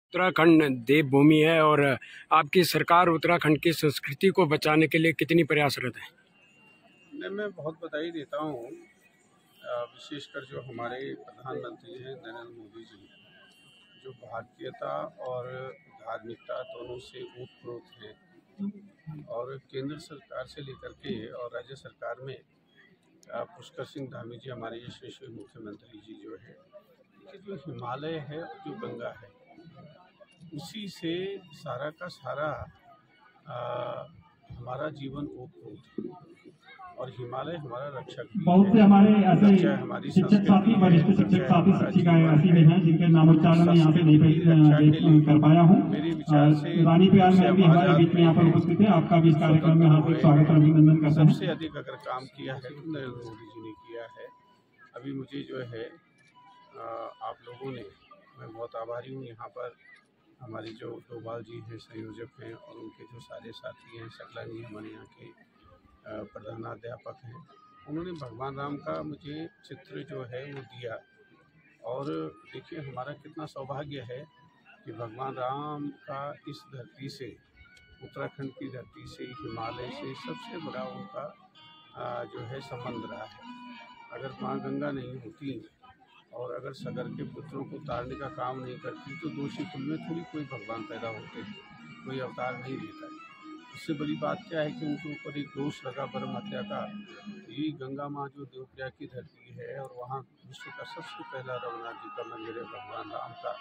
उत्तराखंड देवभूमि है और आपकी सरकार उत्तराखंड की संस्कृति को बचाने के लिए कितनी प्रयासरत है? मैं बहुत बधाई देता हूँ, विशेषकर जो हमारे प्रधानमंत्री हैं नरेंद्र मोदी जी, जो भारतीयता और धार्मिकता दोनों से ओतप्रोत हैं और केंद्र सरकार से लेकर के और राज्य सरकार में पुष्कर सिंह धामी जी हमारे यशस्वी मुख्यमंत्री जी जो है कि जो हिमालय है जो गंगा है उसी से सारा का सारा हमारा जीवन ओतप्रोत और हिमालय हमारा रक्षक भी बहुत से हमारे ऐसे हमारी शिक्षक साथी वरिष्ठ शिक्षक साथी शिक्षिकाएं ऐसी भी हैं जिनके नामोच्चारण मैं यहाँ पे नहीं कर पाया हूँ। रानी प्यार में भी हमारे बीच में यहाँ पर उपस्थित है। आपका भी इस कार्यक्रम में हार्दिक स्वागत और अभिनंदन करता हूँ। सबसे अधिक अगर काम किया है तो नरेंद्र मोदी जी ने किया है। अभी मुझे जो है आप लोगों ने, मैं बहुत आभारी हूँ। यहाँ पर हमारी जो डोभाल जी हैं संयोजक हैं और उनके जो सारे साथी हैं, शकला जी हमारे यहाँ के प्रधानाध्यापक हैं, उन्होंने भगवान राम का मुझे चित्र जो है वो दिया। और देखिए हमारा कितना सौभाग्य है कि भगवान राम का इस धरती से, उत्तराखंड की धरती से, हिमालय से सबसे बड़ा उनका जो है संबंध रहा है। अगर माँ गंगा नहीं होती और अगर सगर के पुत्रों को तारने का काम नहीं करती तो दोषी कुल में थोड़ी कोई भगवान पैदा होते, कोई अवतार नहीं लेता है। उससे बड़ी बात क्या है कि उनके ऊपर एक दोष लगा ब्रह्म हत्या का। ये गंगा माँ जो देवप्रयाग की धरती है और वहाँ विश्व का सबसे पहला रघुनाथ जी का मंदिर है भगवान राम का,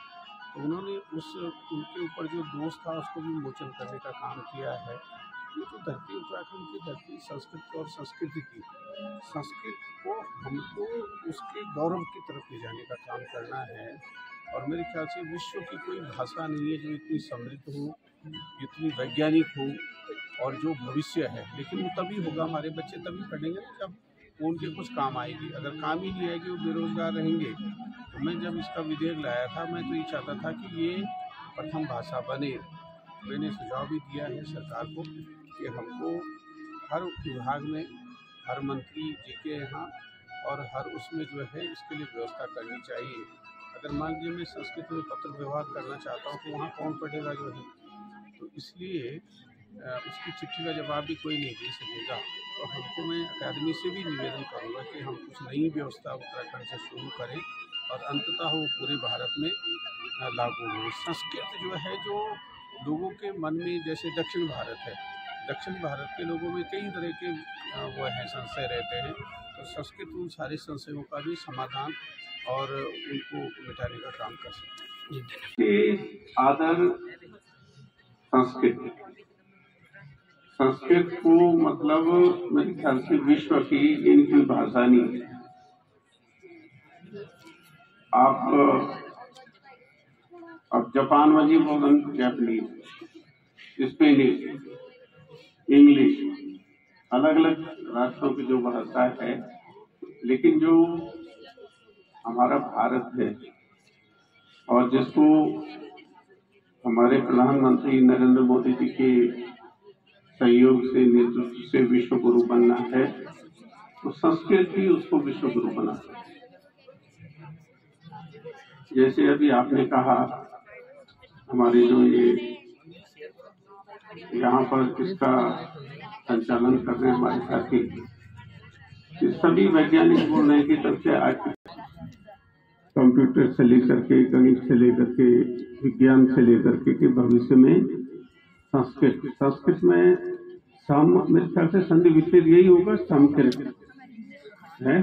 तो उन्होंने उनके ऊपर जो दोष था उसको भी मोचन करने का काम किया है। ये तो धरती उत्तराखंड की धरती संस्कृत और संस्कृति की, संस्कृत को हमको उसके गौरव की तरफ ले जाने का काम करना है। और मेरे ख्याल से विश्व की कोई भाषा नहीं है जो इतनी समृद्ध हो, इतनी वैज्ञानिक हो और जो भविष्य है। लेकिन वो तभी होगा, हमारे बच्चे तभी पढ़ेंगे जब वो उनके कुछ काम आएगी। अगर काम ही नहीं आएगी, वो बेरोजगार रहेंगे। तो मैं जब इसका विधेयक लाया था, मैं तो ये चाहता था कि ये प्रथम भाषा बने। मैंने सुझाव भी दिया है सरकार को कि हमको हर विभाग में, हर मंत्री जी के यहाँ और हर उसमें जो है इसके लिए व्यवस्था करनी चाहिए। अगर मान लीजिए मैं संस्कृत में पत्र व्यवहार करना चाहता हूँ तो वहाँ कौन पढ़ेगा जो है, तो इसलिए उसकी चिट्ठी का जवाब भी कोई नहीं दे सकेगा। तो हमको, मैं अकादमी से भी निवेदन करूँगा कि हम कुछ नई व्यवस्था उत्तराखंड से शुरू करें और अंततः वो पूरे भारत में लागू हो। संस्कृत जो है जो लोगों के मन में, जैसे दक्षिण भारत है, दक्षिण भारत के लोगों में कई तरह के वो हैं संशय रहते हैं, तो संस्कृत उन सारे संशयों का भी समाधान और उनको मिटाने का काम कर सकते हैं। आदर संस्कृत को मतलब मेरे ख्याल से विश्व की इनकी भाषा नहीं है। आप अब जापान में जी बोलन जापानीज, स्पेनिश, इंग्लिश, अलग अलग राष्ट्रों की जो भाषा है, लेकिन जो हमारा भारत है और जिसको हमारे प्रधानमंत्री नरेंद्र मोदी जी के सहयोग से, नेतृत्व से विश्व गुरु बनना है, तो संस्कृत भी उसको विश्व गुरु बनाता है। जैसे अभी आपने कहा, हमारे जो ये यहाँ पर इसका संचालन कर रहे हैं हमारे साथी, ये सभी वैज्ञानिक बोल रहे हैं कि सबसे आज कंप्यूटर से लेकर के, गणित से लेकर के, विज्ञान से लेकर के भविष्य में संस्कृत में सम, मेरे ख्याल से संधि विच्छेद यही होगा, समकृत है।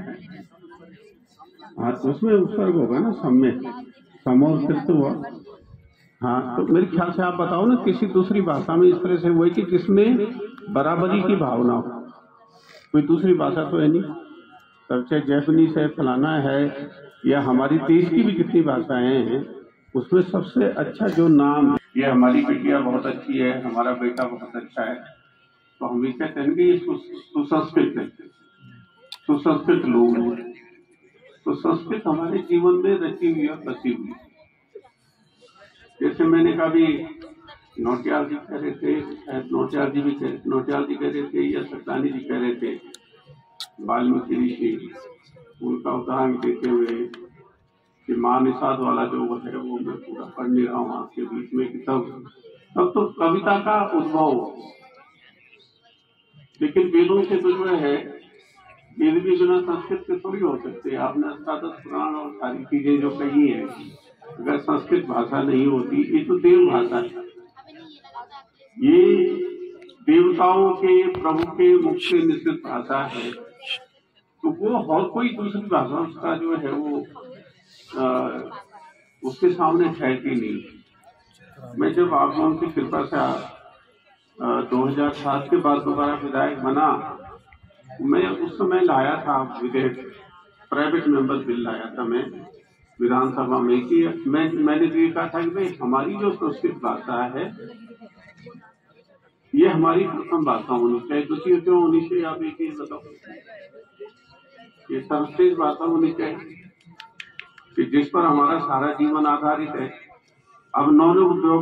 हाँ, तो उसमें उपसर्ग होगा ना, सम में सम और कृत हुआ। हाँ, तो मेरे ख्याल से आप बताओ ना किसी दूसरी भाषा में इस तरह से हुआ कि जिसमें बराबरी की भावना हो। कोई दूसरी भाषा तो है नहीं, तब चाहे जैपनीज है, फलाना है, या हमारी देश की भी जितनी भाषाएं हैं उसमें सबसे अच्छा जो नाम, ये हमारी बेटियां बहुत अच्छी है, हमारा बेटा बहुत अच्छा है, तो हम ये कहते हैं कि ये सुसंस्कृत है, सुसंस्कृत लोग हैं। तो संस्कृत हमारे जीवन में रची हुई और बसी हुई। जैसे मैंने कभी नौटियाल जी कह रहे थे, नौटियाल जी कह रहे थे या सत्तानी जी कह रहे थे, वाल्मीकि ऋषि, उनका उदाहरण देते हुए कि माँ निषाद वाला जो है वो मैं पूरा पढ़ नहीं रहा हूँ आपके बीच में कि तब तो कविता का उद्भव हो, लेकिन वेदों से तो जो है वेद भी बिना संस्कृत के थोड़ी हो सकते। आपने अष्टादश पुराण और सारी चीजें जो कही है, अगर संस्कृत भाषा नहीं होती, ये तो देव भाषा है, ये देवताओं के प्रभु के मुख से निश्चित भाषा है, तो वो और कोई दूसरी भाषा उसका जो है वो उसके सामने ठहरती नहीं। मैं जब आप लोगों की कृपा से 2007 के बाद दोबारा विधायक बना, मैं उस समय लाया था विधेयक, प्राइवेट मेंबर बिल लाया था मैं विधानसभा में कि मैंने तो ये कहा था कि भाई हमारी जो संस्कृत भाषा है ये हमारी प्रथम भाषा होनी चाहिए, दूसरी क्यों होनी चाहिए आप एक चीज बताओ। ये सर्वश्रेष्ठ भाषा होनी चाहिए कि जिस पर हमारा सारा जीवन आधारित है। अब नॉन उद्योग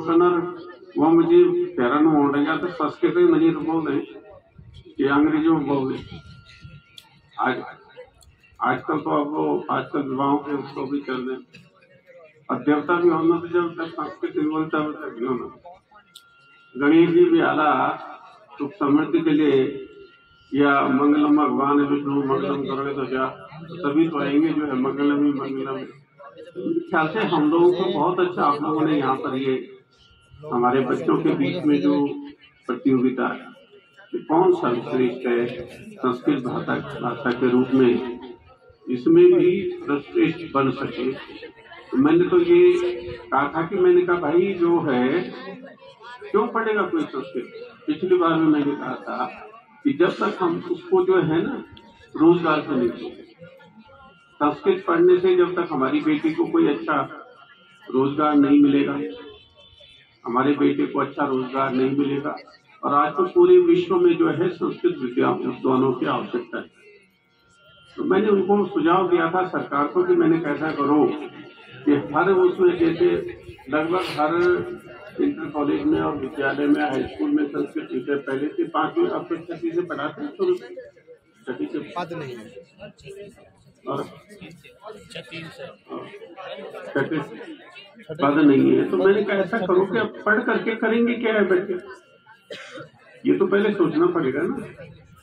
वो मुझे हैरान हो रही है, तो संस्कृत में मुझे बोल रहे कि अंग्रेजों में बोल रहे। आजकल तो अब वो आजकल विवाहों के उसको भी चल रहे, और देवता भी होना तो जब तक संस्कृत बोलता तक नहीं होना। गणेश जी भी आला सुख समृद्धि के लिए या मंगलम भगवान विष्णु मंगलम करोगे तो क्या, तभी तो आएंगे जो है मंगलम ही मंगलम। ख्याल से हम लोगों को बहुत अच्छा आप लोगों ने यहाँ पर ये हमारे बच्चों के बीच में जो प्रतियोगिता है कि कौन सर्वश्रेष्ठ है संस्कृत भाषा के रूप में, इसमें भी सर्वश्रेष्ठ बन सके। तो मैंने तो ये कहा था कि मैंने कहा भाई जो है क्यों पढ़ेगा कोई संस्कृत। पिछली बार में मैंने कहा था कि जब तक हम उसको जो है ना रोजगार से नहीं, संस्कृत पढ़ने से जब तक हमारी बेटी को कोई अच्छा रोजगार नहीं मिलेगा, हमारे बेटे को अच्छा रोजगार नहीं मिलेगा। और आज तो पूरे विश्व में जो है संस्कृत विद्वानों की आवश्यकता है। तो मैंने उनको सुझाव दिया था सरकार को कि मैंने कैसा करो कि हर उसमें जैसे लगभग हर इंटर कॉलेज में और विद्यालय में हाई स्कूल में संस्कृत विषय पहले से 5वीं अब तक छठी से पढ़ाते हैं, तो छठी से पद नहीं है और पद नहीं है। तो मैंने कहा ऐसा करो कि अब पढ़ करके करेंगे क्या है बच्चे, ये तो पहले सोचना पड़ेगा ना।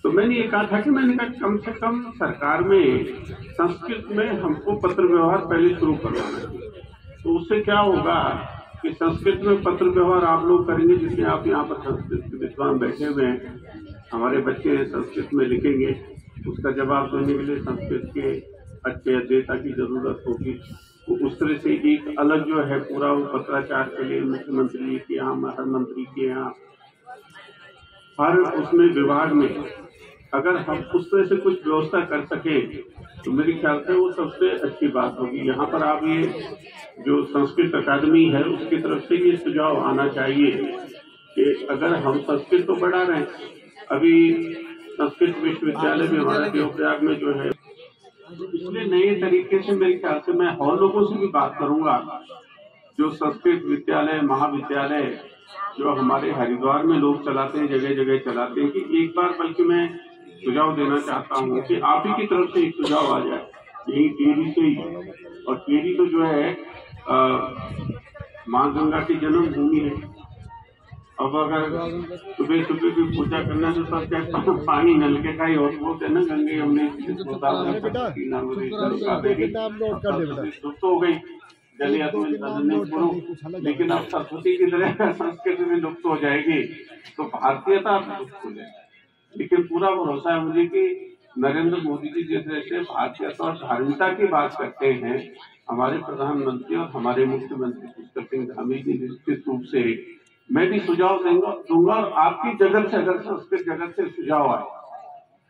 तो मैंने ये कहा था कि मैंने कहा कम से कम सरकार में संस्कृत में हमको पत्र व्यवहार पहले शुरू करवाना चाहिए। तो उससे क्या होगा कि संस्कृत में पत्र व्यवहार आप लोग करेंगे, जिसमें आप यहाँ पर संस्कृत के विद्वान बैठे हुए हैं, हमारे बच्चे संस्कृत में लिखेंगे, उसका जवाब देने के लिए संस्कृत के अच्छे अध्येता की जरूरत होगी। तो उस तरह से एक अलग जो है पूरा वो पत्राचार के लिए मुख्यमंत्री के यहाँ, प्रधानमंत्री के यहाँ, हर उसमें विभाग में अगर हम उस तरह से कुछ व्यवस्था कर सके तो मेरे ख्याल से वो सबसे अच्छी बात होगी। यहाँ पर आप ये जो संस्कृत अकादमी है उसकी तरफ से ये सुझाव आना चाहिए कि अगर हम संस्कृत तो बढ़ा रहे हैं, अभी संस्कृत विश्वविद्यालय में हमारे देवप्रयाग में जो है, इसलिए नए तरीके से मेरे ख्याल से मैं और लोगों से भी बात करूंगा जो संस्कृत विद्यालय महाविद्यालय जो हमारे हरिद्वार में लोग चलाते हैं, जगह जगह चलाते हैं, कि एक बार बल्कि मैं सुझाव देना चाहता हूँ कि आप ही की तरफ से एक सुझाव आ जाए यही टिहरी से ही। और टिहरी तो जो है माँ गंगा की जन्म भूमि है। अब अगर सुबह सुबह भी पूजा करना तो सब क्या पानी नलके का ही और बोलते हैं ना, गंगे हमने दुष्ट हो गई लेकिन अब सरस्वती की तरह संस्कृत में लुप्त हो जाएगी तो भारतीयता लुप्त हो जाएगी। लेकिन पूरा भरोसा है मुझे कि नरेंद्र मोदी जी जिस तरह से भारतीयता और धार्मिकता की बात करते हैं, हमारे प्रधानमंत्री और हमारे मुख्यमंत्री पुष्कर सिंह धामी जी निश्चित रूप से मैं भी सुझाव दूंगा। और आपकी जगत से अगर संस्कृत जगत से सुझाव आए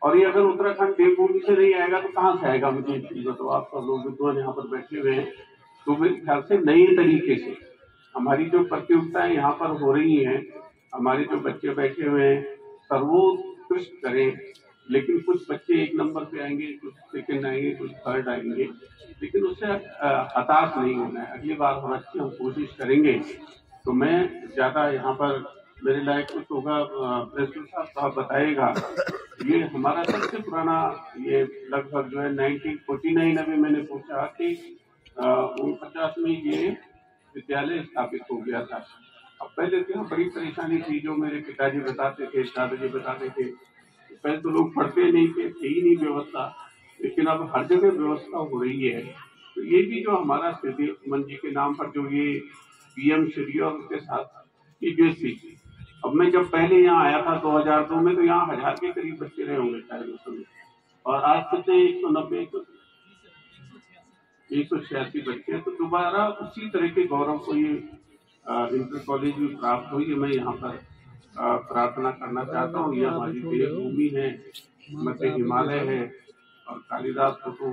और ये अगर उत्तराखंड देवभूमि से नहीं आएगा तो कहाँ से आएगा, मुझे तो आप सब लोग विद्वान यहाँ पर बैठे हुए हैं। तो मेरे ख्याल से नए तरीके से हमारी जो प्रतियोगिताएं यहाँ पर हो रही हैं, हमारे जो बच्चे बैठे हुए हैं सर्वोत्कृष्ट करें। लेकिन कुछ बच्चे 1 नंबर पे आएंगे, कुछ सेकंड आएंगे, कुछ थर्ड आएंगे, लेकिन उससे हताश नहीं होना है। अगली बार और अच्छी हम कोशिश करेंगे। तो मैं ज्यादा यहाँ पर मेरे लायक कुछ होगा प्रेसिडेंट साहब बताएगा। ये हमारा सबसे पुराना ये लगभग जो है 1949 अभी मैंने पूछा कि 49 में ये विद्यालय स्थापित हो गया था। अब पहले तो बड़ी परेशानी थी, जो मेरे पिताजी बताते थे, दादाजी बताते थे। पहले तो लोग पढ़ते नहीं थे, थी ही नहीं व्यवस्था, लेकिन अब हर जगह व्यवस्था हो रही है। तो ये भी जो हमारा श्री मन जी के नाम पर जो ये PM श्री और उसके साथ CBSE, अब मैं जब पहले यहाँ आया था 2002 में, तो यहाँ 1000 के करीब बच्चे रहे होंगे शायद उस समय, और आज कितने 190 186 बच्चे हैं। तो दोबारा उसी तरह के गौरव को ये इंटर कॉलेज में प्राप्त हुई। मैं यहाँ पर प्रार्थना करना चाहता हूँ। ये हमारी देवभूमि है, मध्य हिमालय है, और कालिदास को तो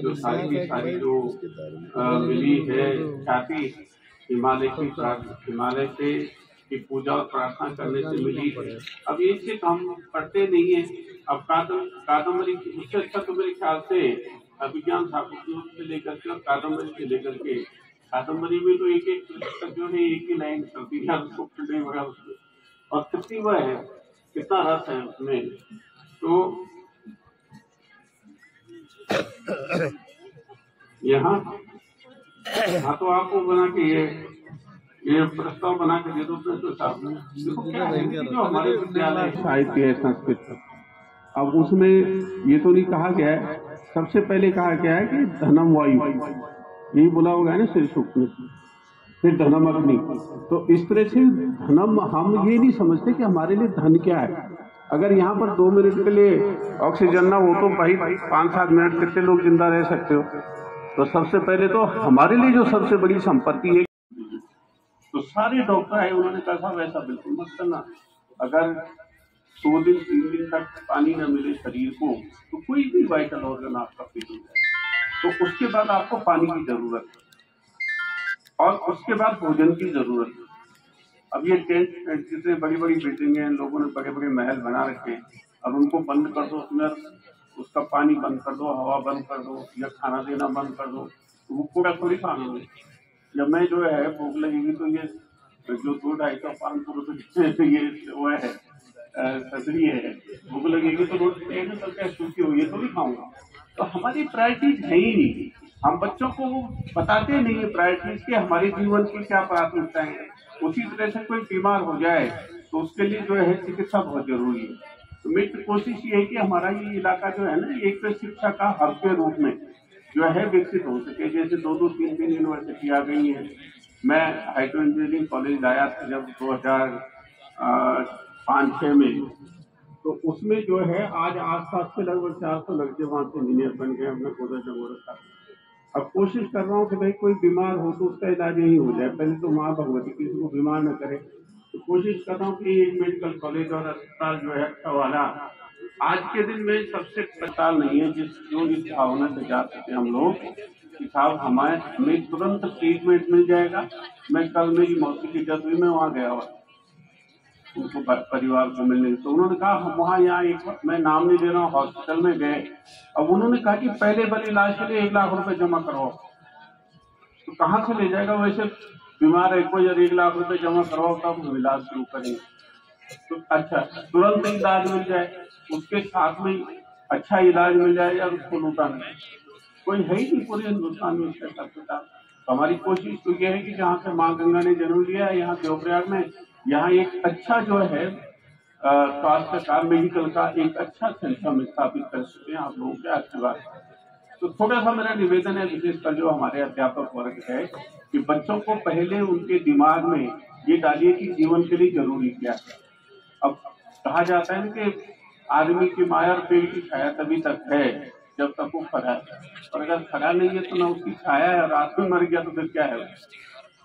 जो सारी जो मिली है ख्याति हिमालय से की पूजा और प्रार्थना करने से मिली है। अब ये सिर्फ हम पढ़ते नहीं है। अब कादम्बरी उससे अच्छा तो मेरे ख्याल से विज्ञान शाकुंतलम से लेकर के और कादम्बरी से लेकर के, कादम्बरी में तो एक पुस्तक जो है एक ही लाइन चलती है, उसको पढ़ने वाला उसमें, और कितनी वह है, कितना रस है उसमें। तो यहाँ तो आपको बना के ये प्रस्ताव बना के दे दो। तो साहब देखो क्या है, जो हमारे विद्यालय साहित्य है, संस्कृत, अब उसमें ये तो नहीं कहा गया है, सबसे पहले कहा गया है कि धनम वायु, यही बोला होगा ना श्री सूक्त में, फिर धनम अग्नि। तो इस तरह से धनम, हम ये नहीं समझते कि हमारे लिए धन क्या है। अगर यहाँ पर 2 मिनट के लिए ऑक्सीजन ना हो तो भाई 5-7 मिनट कितने लोग जिंदा रह सकते हो। तो सबसे पहले तो हमारे लिए जो सबसे बड़ी संपत्ति है, तो सारे डॉक्टर है उन्होंने कहा साहब ऐसा बिल्कुल मत करना। अगर 2 दिन 3 दिन तक पानी न मिले शरीर को, तो कोई भी वाइटल ऑर्गन आपका फेल हो जाए। तो उसके बाद आपको पानी की जरूरत है, और उसके बाद भोजन की जरूरत है। अब ये टेंट जितने बड़ी बड़ी बिल्डिंग है, लोगों ने बड़े बड़े महल बना रखे, अब उनको बंद कर दो, उसमें उसका पानी बंद कर दो, हवा बंद कर दो, या खाना देना बंद कर दो, तो वो पूरा थोड़ी खाना है। जब मैं जो है भूख लगेगी तो ये जो 200-250 रुपये ये वो है सदरी है, भूख लगेगी तो रोटी तो क्या सूखी हुई है तो नहीं खाऊंगा। तो हमारी प्रायोरिटीज है ही नहीं। हम बच्चों को वो बताते नहीं है प्रायोरिटीज के, हमारे जीवन की क्या प्राथमिकताएं हैं। उसी तरह से कोई बीमार हो जाए तो उसके लिए जो है चिकित्सा बहुत जरूरी है। तो मेरी कोशिश ये है कि हमारा ये इलाका जो है ना, एक तो शिक्षा का हब के रूप में जो है विकसित हो सके। जैसे 2-2, 3-3 यूनिवर्सिटी आ गई है। मैं हाइड्रो इंजीनियरिंग कॉलेज आया था जब 2005-06 में, तो उसमें जो है आज आसपास के लगभग 400 लड़के वहां से इंजीनियर बन गए, अपना कोटा जगह। अब कोशिश कर रहा हूँ कि भाई कोई बीमार हो तो उसका इलाज यही हो जाए। पहले तो माँ भगवती किसी को बीमार न करे, तो कोशिश कर रहा हूँ कि एक मेडिकल कॉलेज और अस्पताल जो है अच्छा वाला। आज के दिन में सबसे अस्पताल नहीं है जो इस भावना से जा सके हम लोग कि साहब हमें तुरंत ट्रीटमेंट मिल जाएगा। मैं कल मेरी मौसी की डेथ हुई, मैं वहाँ गया हुआ उनको परिवार को मिलने, तो उन्होंने कहा हम वहाँ यहाँ एक, मैं नाम नहीं ले रहा हूँ, हॉस्पिटल में गए। अब उन्होंने कहा कि पहले वाले इलाज के लिए 1 लाख रुपए जमा करवाओ। तो कहाँ से ले जाएगा, वैसे बीमार है कोई, 1 लाख रुपए जमा करवाओ तब हम इलाज शुरू करेंगे। तो अच्छा तुरंत इलाज मिल जाए, उसके साथ में अच्छा इलाज मिल जाए, या उसको लूटा नहीं, कोई है ही नहीं पूरे हिंदुस्तान में इसका अस्पताल। हमारी कोशिश तो यह है कि जहाँ से माँ गंगा ने जन्म लिया है, यहाँ देवप्रयाग में, यहाँ एक अच्छा जो है स्वास्थ्य का, मेडिकल का एक अच्छा सेंटर हम स्थापित कर सकते हैं। आप लोगों के आशीर्वाद। तो थोड़ा सा मेरा निवेदन है, विशेषकर जो हमारे अध्यापक वर्ग है, कि बच्चों को पहले उनके दिमाग में ये डालिए कि जीवन के लिए जरूरी क्या है। अब कहा जाता है कि आदमी की माया और पेड़ की छाया तभी तक है जब तक वो खड़ा है, और अगर खड़ा नहीं है तो ना उसकी छाया है, और आदमी मर गया तो फिर क्या है।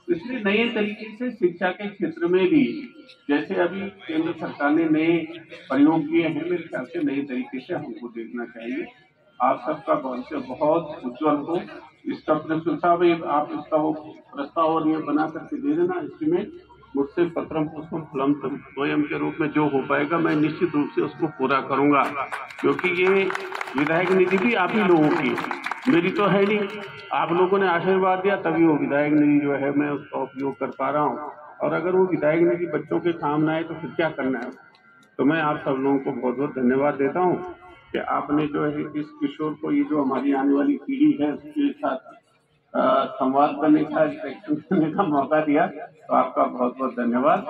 इसलिए नए तरीके से शिक्षा के क्षेत्र में भी, जैसे अभी केंद्र सरकार ने नए प्रयोग किए हैं, मेरे ख्याल से नए तरीके से हमको देखना चाहिए। आप सबका भविष्य बहुत उज्जवल हो। इसका प्रिंसिपल साहब आप इसका वो प्रस्ताव और ये बना करके दे देना एस्टीमेट। मुझसे पत्रम पुष्पम फलम स्वयं के रूप में जो हो पाएगा मैं निश्चित रूप से उसको पूरा करूंगा, क्योंकि ये विधायक निधि भी आप ही लोगों की है, मेरी तो है नहीं। आप लोगों ने आशीर्वाद दिया तभी वो विधायक निधि जो है मैं उसका उपयोग कर पा रहा हूँ, और अगर वो विधायक निधि बच्चों के काम ना आए तो फिर क्या करना है। तो मैं आप सब लोगों को बहुत बहुत धन्यवाद देता हूँ कि आपने जो है इस किशोर को, ये जो हमारी आने वाली पीढ़ी है, उसके साथ संवाद करने का, इंटरेक्शन करने का मौका दिया, तो आपका बहुत बहुत धन्यवाद।